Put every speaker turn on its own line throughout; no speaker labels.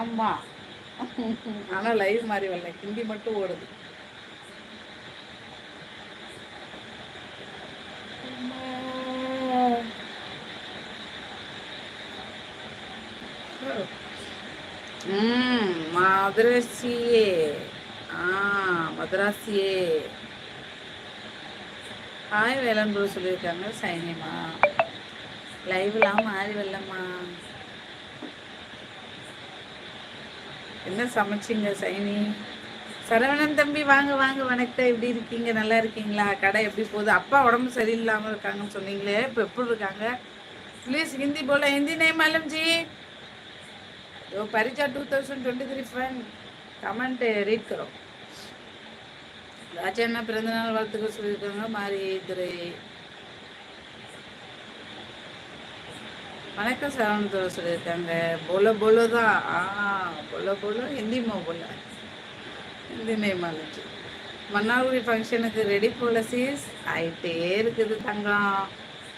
ஆமா. ஆனா லைவ் மாறி வரல, ஹிந்தி மட்டும் ஓடுது. மதுரசியே. மதுராசியே. ஹாய் வேளாண் ப்ரோ சொல்லியிருக்காங்க. சைனிமா லைவ்லாம் மாறி வரலம்மா. என்ன சமைச்சிங்க சைனி? சரவணன் தம்பி வாங்க வாங்க, வணக்கம். எப்படி இருக்கீங்க? நல்லா இருக்கீங்களா? கடை எப்படி போகுது? அப்பா உடம்பு சரியில்லாமல் இருக்காங்கன்னு சொன்னீங்களே, இப்போ எப்படி இருக்காங்க? ப்ளீஸ் ஹிந்தி போல, ஹிந்தி நேம் மாலம் ஜி. जो परीक्षा 2023 फैन कमेंट रीड करो. ராஜா அண்ணா பிறந்தநாள் வாழ்த்துக்கள் சொல்லியிருக்காங்க. மாறி துரை வணக்கம் சரவணத்தோட சொல்லியிருக்காங்க. போல போலோ தான். போல போலோ ஹிந்திமா போல, ஹிந்தி நேம் ஆச்சு. மன்னார்குடி ஃபங்க்ஷனுக்கு ரெடி போல சீஸ் ஆகிட்டே இருக்குது தங்கம்.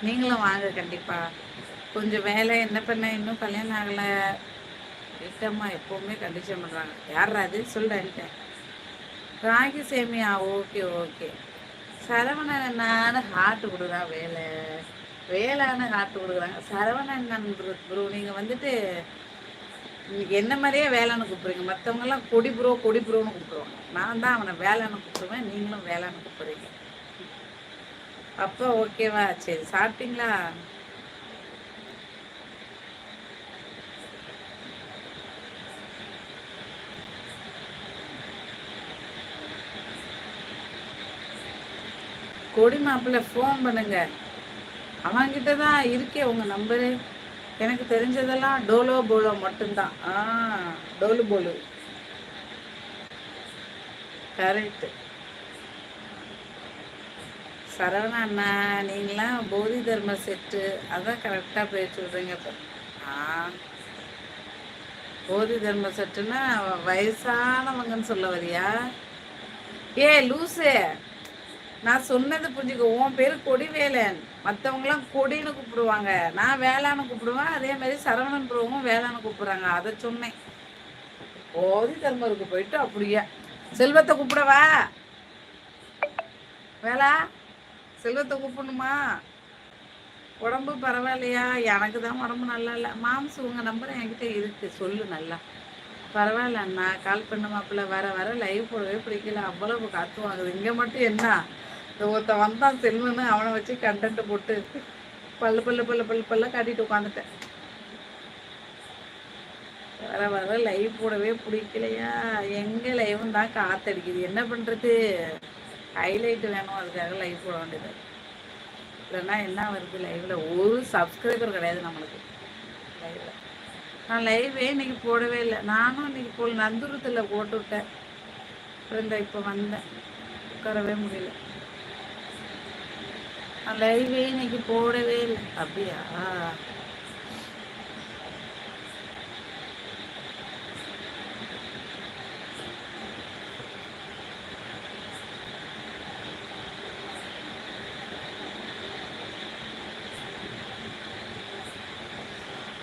நீங்களும் வாங்க கண்டிப்பாக. கொஞ்சம் வேலை என்ன பண்ண, இன்னும் கல்யாணம் ஆகலை. வீட்டம்மா எப்போவுமே கண்டிஷன் பண்ணுறாங்க. யாரா அது சொல்கிறேன்ட்டு. ராகி சேமியா. Okay okay. சரவணன் நான் ஹார்ட் கொடுக்குறான். வேலைன்னு ஹார்ட் கொடுக்குறாங்க. சரவணன் ப்ரோ நீங்கள் வந்துட்டு என்ன மாதிரியே வேலைன்னு கூப்பிடுறீங்க. மற்றவங்கெல்லாம் கொடி ப்ரோன்னு கூப்பிடுவாங்க. நான் தான் அவனை வேலைன்னு கூப்பிடுவேன், நீங்களும் வேலைன்னு கூப்பிடுறீங்க. அப்போ ஓகேவா? சரி, சாப்பிட்டீங்களா? கொடி மாப்பிள்ள ஃபோன் பண்ணுங்க. அவன்கிட்ட தான் இருக்கே உங்கள் நம்பரு. எனக்கு தெரிஞ்சதெல்லாம் டோலோ போலோ மட்டும்தான். டோலு போலு கரெக்டு. சரவணா அண்ணா நீங்களாம் போதி தர்ம செட்டு, அதான் கரெக்டாக போய் சொல்கிறீங்க. இப்போ போதி தர்ம செட்டுன்னா வயசானவங்கன்னு சொல்ல வரியா? ஏ லூசு, நான் சொன்னது புரிஞ்சுக்க. உன் பேர் கொடிவேலன், மற்றவங்களாம் கொடின்னு கூப்பிடுவாங்க, நான் வேளான்னு கூப்பிடுவேன். அதே மாதிரி சரவணன் ப்ரோவும் வேளான்னு கூப்பிடுறாங்க. அதை சொன்னேன். போதி தர்மருக்கு போயிட்டு அப்படியா செல்வத்தை கூப்பிடவா? வேளா செல்வத்தை கூப்பிடணுமா? உடம்பு பரவாயில்லையா? எனக்கு தான் உடம்பு நல்லா இல்லை. மாம்சு உங்கள் நம்பர் என்கிட்ட இருக்குது, சொல்லு நல்லா. பரவாயில்ல அண்ணா, கால் பண்ண மாப்பிள்ள. வர லைவ் போடவே பிடிக்கல, அவ்வளவு காத்து வாங்குது. இங்கே மட்டும் என்ன, ஒருத்த வந்தான் செல்வன்னு, அவனை வச்சு கண்டென்ட் போட்டு பல்ல காட்டிட்டு உட்காந்துட்டேன். வர லைவ் போடவே பிடிக்கலையா? எங்கே லைவும் தான் காத்தடிக்குது, என்ன பண்ணுறது? ஹைலைட் வேணும், அதுக்காக லைவ் போட வேண்டியது. இல்லைன்னா என்ன வருது லைவில்? ஒரு சப்ஸ்கிரைபர் கிடையாது நம்மளுக்கு லைவில். நான் லைவே இன்னைக்கு போடவே இல்லை. நானும் இன்னைக்கு போல் நந்துரத்தில் போட்டு விட்டேன். அப்புறம் இப்போ வந்தேன், உட்காரவே முடியல. நான் லைவே இன்னைக்கு போடவே இல்லை. அப்படியா?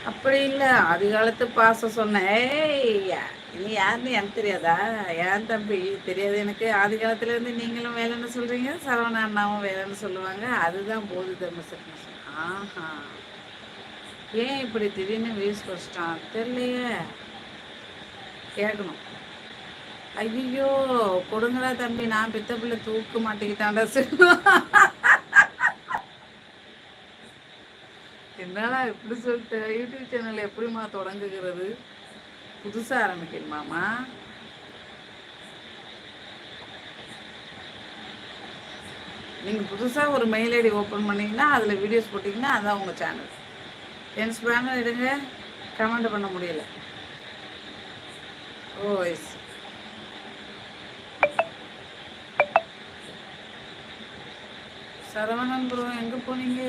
அப்படி இல்லை, அதிகாலத்து பாசம் சொன்னேன். நீ யாருன்னு எனக்கு தெரியாதா? ஏன் தம்பி தெரியாது எனக்கு. ஆதி காலத்துலேருந்து நீங்களும் வேலைன்னு சொல்கிறீங்க, சரவண அண்ணாவும் வேலைன்னு சொல்லுவாங்க. அதுதான் போதி தர்ம சட்னி. ஆஹா, ஏன் இப்படி திடீர்னு வீஸ் வச்சிட்டான் தெரியலையே, கேட்கணும். ஐயோ கொடுங்கடா தம்பி, நான் பித்த பிள்ளை தூக்க மாட்டேங்கிட்டான்டா. என்னடா இப்படி சொல்லிட்டு, யூடியூப் சேனல் எப்படிமா தொடங்குகிறது? புதுசாக ஆரம்பிக்கணுமாமா? நீங்கள் புதுசாக ஒரு மெயில் ஐடி ஓப்பன் பண்ணிங்கன்னா அதில் வீடியோஸ் போட்டிங்கன்னா அதான் உங்கள் சேனல். என் ஸ்பேனர் எடுங்க, கமெண்ட் பண்ண முடியல. ஓ எஸ். சரவணன் ப்ரோ எங்கே போனீங்க?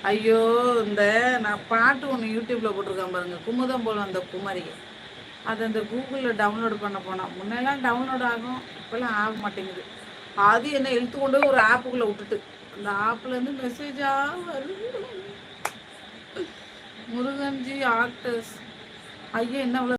ஐயோ, இந்த நான் பாட்டு ஒன்று யூடியூப்பில் போட்டிருக்கேன் பாருங்கள், குமுதம் போல் அந்த குமரி. அது அந்த கூகுளில் டவுன்லோடு பண்ண போனால் முன்னெல்லாம் டவுன்லோட் ஆகும், இப்போல்லாம் ஆக மாட்டேங்குது. அது என்ன இழுத்து கொண்டு ஒரு ஆப்புக்குள்ளே விட்டுட்டு, அந்த ஆப்லேருந்து மெசேஜாக வருது. முருகன்ஜி ஆக்டர்ஸ் ஐயோ! என்ன இவ்வளோ